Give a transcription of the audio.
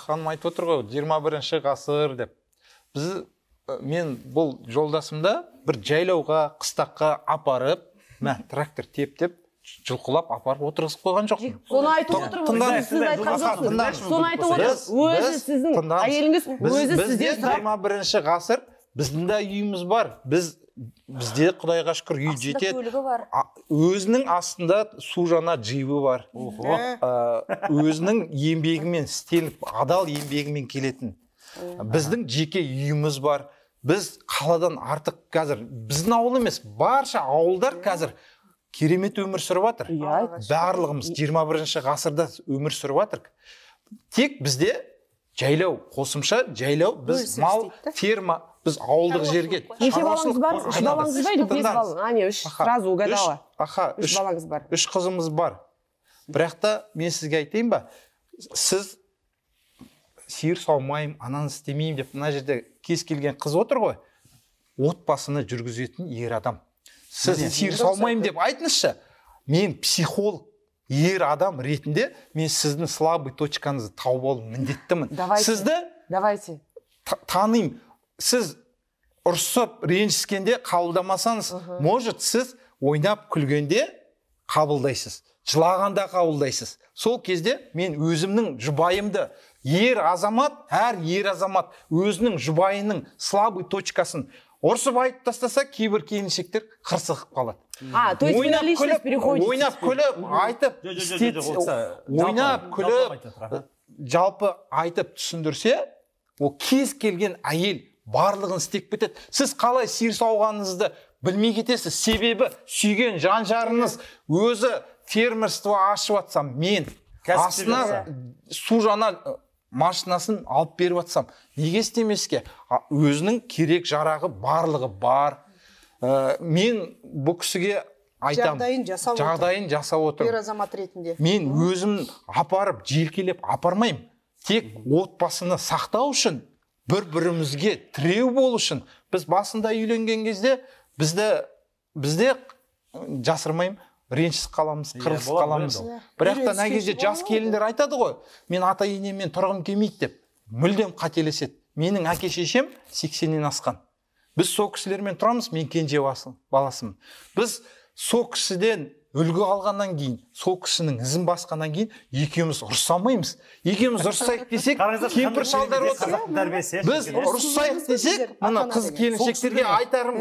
Ханым айтып отыр ғой, 21-ші ғасыр деп. Мен бұл жолдасымда бір жайлауға, қыстаққа апарып, трактор теп-теп, жылқылап апарып отырғызып қойған жоқ. Соны айтып отырмыз. Сіз айтқан жоқсыз. Соны айтып отырмыз. Өзі сіздің әйеліңіз, өзі сізден сұрап. 21-ші ғасыр біздің де үйіміз бар. Бізде Құдайға шүкір үй жетеді. Өзінің астында су жаңа жиыбы бар. Өзінің еңбегімен істеліп, адал еңбегімен келетін. Біздің жеке үйіміз бар. Біз қаладан артық қазір, біздің ауыл емес, барша ауылдар қазір керемет өмір сүріп жатыр. Барлығымыз 21-ші ғасырда өмір сүріп жатыр. Тек бізде жайлау, қосымша жайлау, біз мал, ферма, біз ауылдық жерге. Неше балаңыз бар? Үш балаңыз ба? Или бес балаңыз? Ане, үш. Сразу угадала. Үш балаңыз бар. Үш қызымыз бар. Бірақ та мен сізге айтайын ба? Сіз сиыр саумайым, ананы істемеймін деп, мына жерде кез келген қыз отыр ғой. Отбасыны жүргізетін ер адам. Сіз сиыр саумайым деп айтыңызшы. Мен психолог, ер адам ретінде мен сіздің слабый точкаңызды тауып алу міндеттімін. Сізді танимын. Сіз ұрсып, ренжіскенде қабылдамасаңыз, может, сіз ойнап күлгенде қабылдайсыз, жылағанда қабылдайсыз. Сол кезде мен өзімнің жұбайымды, әр ер азамат өзінің жұбайының слабый точкасын ұрсып айтып тастаса, кейбір келіншектер қырсығып қалады. То есть вы на личность переходите? Ойнап күліп, айтып, ойнап күліп, жалпы айтып түсіндірсе, ол кез келген әйел барлығын істеп кетеді. Сіз қалай сиыр сауғаныңызды білмей кетесіз. Себебі сүйген жан-жарыңыз өзі фермерство ашып атсам, мен астына су жаңа машинасын алып беріп атсам, неге істемеске? Өзінің керек жарағы барлығы бар. Мен бұл кісіге айтам, жағдайын жасап отырмын. Ер азамат ретінде. Мен өзім апарып, желкелеп апармайым. Тек отбасыны сақтау үшін, бір-бірімізге тіреу болу үшін. Біз басында үйленген кезде бізде жасырмайым, ренжісіп қаламыз, қырылысып қаламыз. Бірақ та нәй кезде жас келіндер айтады ғой, мен ата-енеммен тұрғым келмейді деп, мүлдем қателеседі. Менің әке-шешем 80-нен асқан. Біз со кісілермен тұрамыз, мен кенже баласымын. Біз со кісіден үлгі алғаннан кейін, со кісінің ізін басқаннан кейін, екеуміз ұрсамаймыз. Екеуміз ұрсайық десек, кемпір шалдар отыр. Біз ұрсайық десек, мына қыз келіншектерге айтарым.